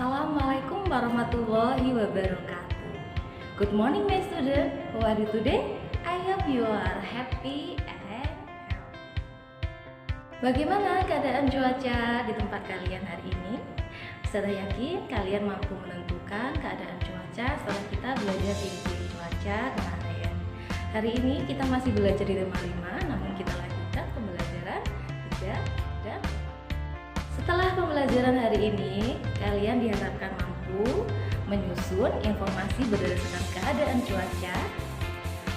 Assalamualaikum warahmatullahi wabarakatuh. Good morning my student. How are you today? I hope you are happy and healthy. Bagaimana keadaan cuaca di tempat kalian hari ini? Saya yakin kalian mampu menentukan keadaan cuaca setelah kita belajar ciri-ciri cuaca kemarin. Hari ini kita masih belajar di tema 5, namun kita lanjutkan pembelajaran 3 dan setelah pembelajaran hari ini, kalian diharapkan mampu menyusun informasi berdasarkan keadaan cuaca.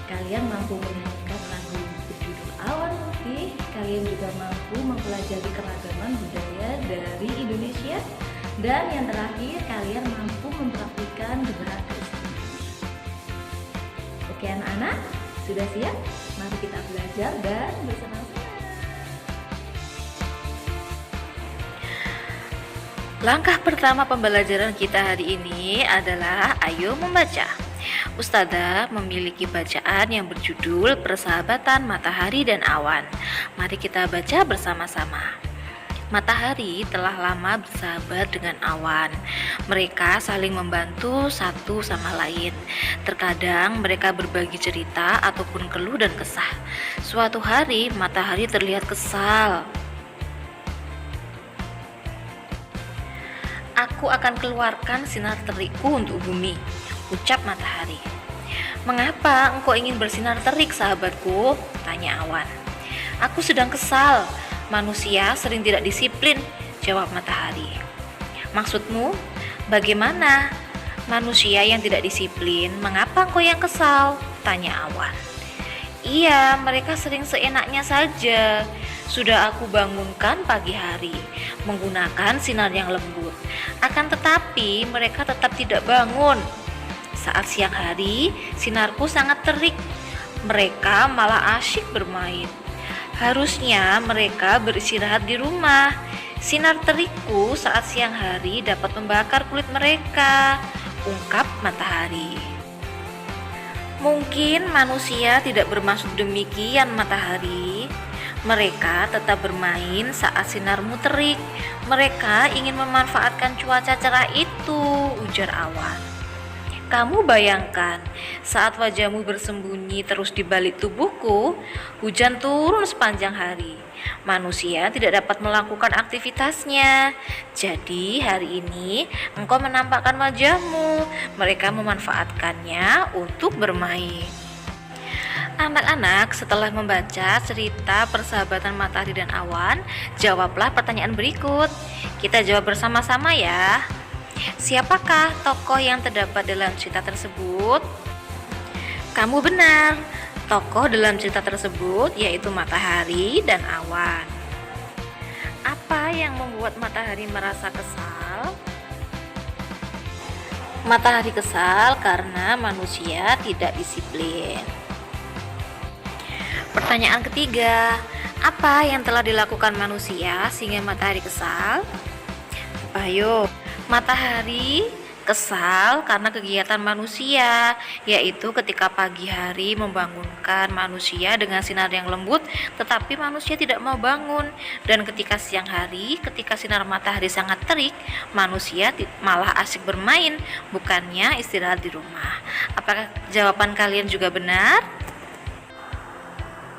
Kalian mampu menyanyikan lagu berjudul Awan Putih. Kalian juga mampu mempelajari keragaman budaya dari Indonesia. Dan yang terakhir, kalian mampu mempraktikkan gerak Kristen. Oke anak-anak, sudah siap? Mari kita belajar dan bersenang-senang. Langkah pertama pembelajaran kita hari ini adalah ayo membaca. Ustadzah memiliki bacaan yang berjudul Persahabatan Matahari dan Awan. Mari kita baca bersama-sama. Matahari telah lama bersahabat dengan awan. Mereka saling membantu satu sama lain. Terkadang mereka berbagi cerita ataupun keluh dan kesah. Suatu hari matahari terlihat kesal. Aku akan keluarkan sinar terikku untuk bumi, ucap matahari. Mengapa engkau ingin bersinar terik, sahabatku? Tanya awan. Aku sedang kesal, manusia sering tidak disiplin, jawab matahari. Maksudmu, bagaimana? Manusia yang tidak disiplin, mengapa engkau yang kesal? Tanya awan. Iya, mereka sering seenaknya saja. Sudah aku bangunkan pagi hari menggunakan sinar yang lembut. Akan tetapi mereka tetap tidak bangun. Saat siang hari, sinarku sangat terik. Mereka malah asyik bermain. Harusnya mereka beristirahat di rumah. Sinar terikku saat siang hari dapat membakar kulit mereka, ungkap matahari. Mungkin manusia tidak bermaksud demikian, matahari. Mereka tetap bermain saat sinarmu terik. Mereka ingin memanfaatkan cuaca cerah itu, ujar awan. Kamu bayangkan, saat wajahmu bersembunyi terus di balik tubuhku, hujan turun sepanjang hari. Manusia tidak dapat melakukan aktivitasnya. Jadi hari ini engkau menampakkan wajahmu. Mereka memanfaatkannya untuk bermain. Anak-anak, setelah membaca cerita persahabatan matahari dan awan, jawablah pertanyaan berikut. Kita jawab bersama-sama ya. Siapakah tokoh yang terdapat dalam cerita tersebut? Kamu benar. Tokoh dalam cerita tersebut yaitu matahari dan awan. Apa yang membuat matahari merasa kesal? Matahari kesal karena manusia tidak disiplin. Pertanyaan ketiga, apa yang telah dilakukan manusia sehingga matahari kesal? Ayo, matahari kesal karena kegiatan manusia, yaitu ketika pagi hari membangunkan manusia dengan sinar yang lembut, tetapi manusia tidak mau bangun. Dan ketika siang hari, ketika sinar matahari sangat terik, manusia malah asyik bermain, bukannya istirahat di rumah. Apakah jawaban kalian juga benar?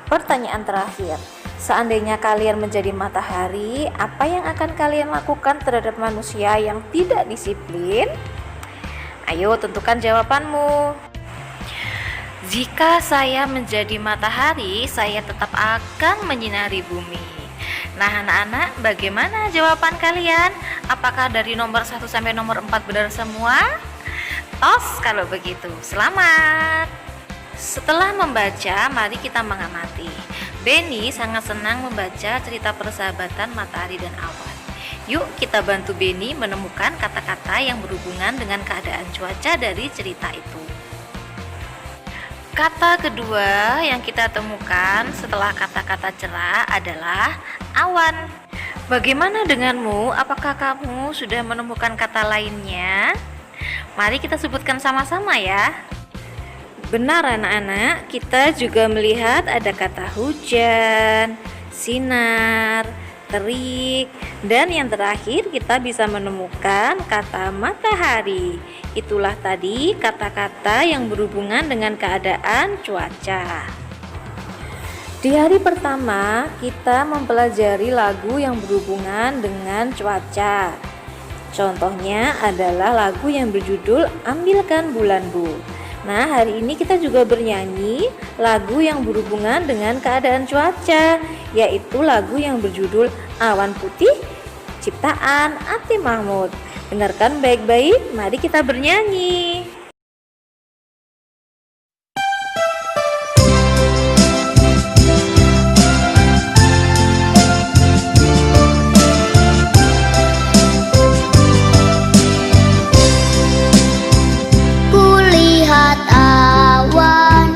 Pertanyaan terakhir, seandainya kalian menjadi matahari, apa yang akan kalian lakukan terhadap manusia yang tidak disiplin? Ayo tentukan jawabanmu. Jika saya menjadi matahari, saya tetap akan menyinari bumi. Nah anak-anak, bagaimana jawaban kalian? Apakah dari nomor 1 sampai nomor 4 benar semua? Tos kalau begitu, selamat! Setelah membaca, mari kita mengamati. Benny sangat senang membaca cerita persahabatan matahari dan awan. Yuk kita bantu Benny menemukan kata-kata yang berhubungan dengan keadaan cuaca dari cerita itu. Kata kedua yang kita temukan setelah kata-kata cerah adalah awan. Bagaimana denganmu? Apakah kamu sudah menemukan kata lainnya? Mari kita sebutkan sama-sama ya. Benar anak-anak, kita juga melihat ada kata hujan, sinar, terik, dan yang terakhir kita bisa menemukan kata matahari. Itulah tadi kata-kata yang berhubungan dengan keadaan cuaca. Di hari pertama, kita mempelajari lagu yang berhubungan dengan cuaca. Contohnya adalah lagu yang berjudul Ambilkan Bulan Bu. Nah, hari ini kita juga bernyanyi lagu yang berhubungan dengan keadaan cuaca, yaitu lagu yang berjudul Awan Putih ciptaan Aty Mahmud. Dengarkan baik-baik, mari kita bernyanyi. Kulihat awan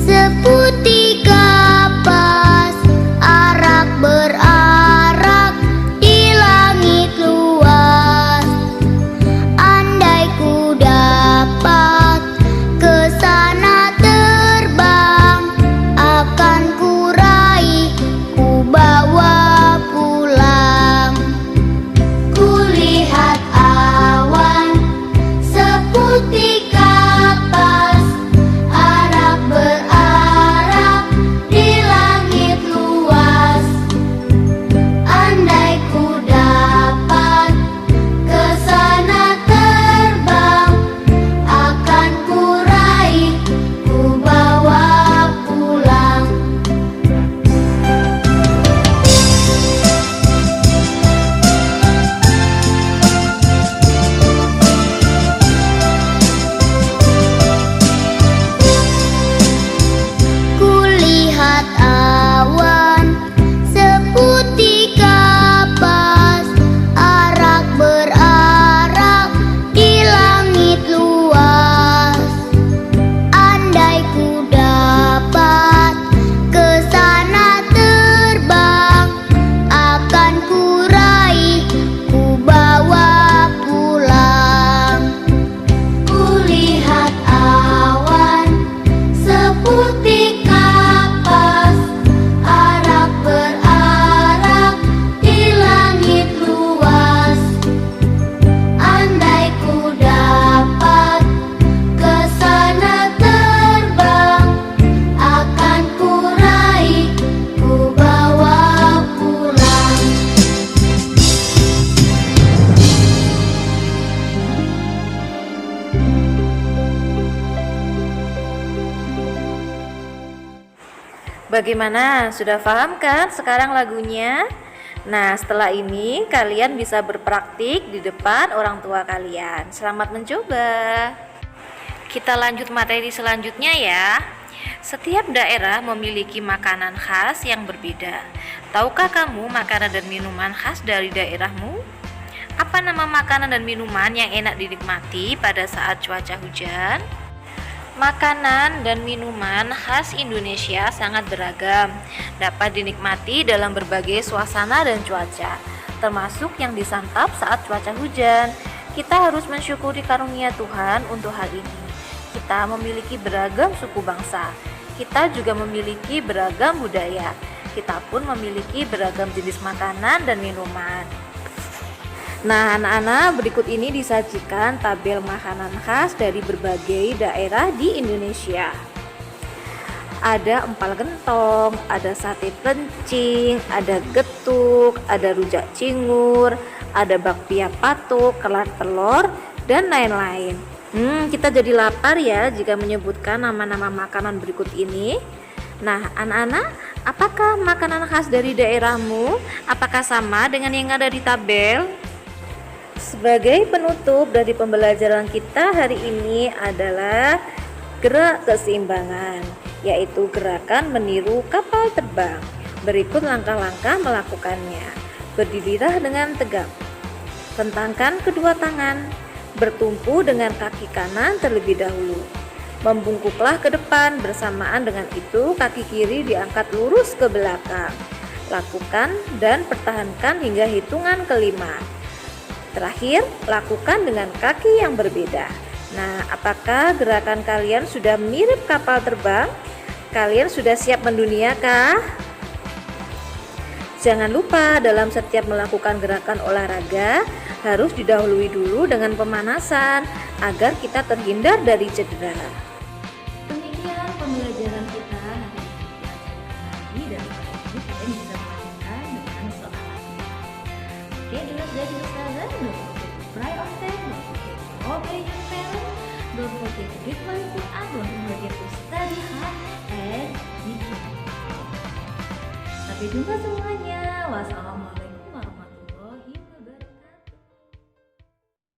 seputih kapas, arak berarak di langit luas. Andai ku dapat ke sana terbang, akan ku raih, ku bawa pulang. Kulihat awan seputih kapas, arak berarak di langit luas. Andai ku dapat ke sana terbang, akan ku raih, ku bawa pulang. Kulihat awan seputih kapas, arak berarak di langit luas. Andai ku dapat ke sana terbang, akan ku raih, ku bawa pulang. Kulihat awan seputih kapas, arak berarak di langit luas. Andai ku dapat ke sana terbang, akan ku raih, ku bawa pulang. Bagaimana? Sudah paham kan sekarang lagunya? Nah, setelah ini kalian bisa berpraktik di depan orang tua kalian. Selamat mencoba. Kita lanjut materi selanjutnya ya. Setiap daerah memiliki makanan khas yang berbeda. Tahukah kamu makanan dan minuman khas dari daerahmu? Apa nama makanan dan minuman yang enak dinikmati pada saat cuaca hujan? Makanan dan minuman khas Indonesia sangat beragam, dapat dinikmati dalam berbagai suasana dan cuaca, termasuk yang disantap saat cuaca hujan. Kita harus mensyukuri karunia Tuhan untuk hal ini. Kita memiliki beragam suku bangsa. Kita juga memiliki beragam budaya. Kita pun memiliki beragam jenis makanan dan minuman. Nah, anak-anak, berikut ini disajikan tabel makanan khas dari berbagai daerah di Indonesia. Ada empal gentong, ada sate kencing, ada getuk, ada rujak cingur, ada bakpia patuk, kerak telur, dan lain-lain. Kita jadi lapar ya jika menyebutkan nama-nama makanan berikut ini. Nah, anak-anak, apakah makanan khas dari daerahmu? Apakah sama dengan yang ada di tabel? Sebagai penutup dari pembelajaran kita hari ini adalah gerak keseimbangan, yaitu gerakan meniru kapal terbang. Berikut langkah-langkah melakukannya. Berdirilah dengan tegap. Rentangkan kedua tangan. Bertumpu dengan kaki kanan terlebih dahulu. Membungkuklah ke depan, bersamaan dengan itu kaki kiri diangkat lurus ke belakang. Lakukan dan pertahankan hingga hitungan kelima. Terakhir, lakukan dengan kaki yang berbeda. Nah, apakah gerakan kalian sudah mirip kapal terbang? Kalian sudah siap mendunia kah? Jangan lupa dalam setiap melakukan gerakan olahraga harus didahului dulu dengan pemanasan agar kita terhindar dari cedera. Demikian pembelajaran kita hari ini, dan kali ini kalian bisa melanjutkan dengan soal lagi. Oke, jadi ustazah, don't forget to try on time, don't forget to obey your parents, don't forget to read my Quran, don't forget to study hard and be careful. Sampai jumpa semuanya. Wassalamualaikum.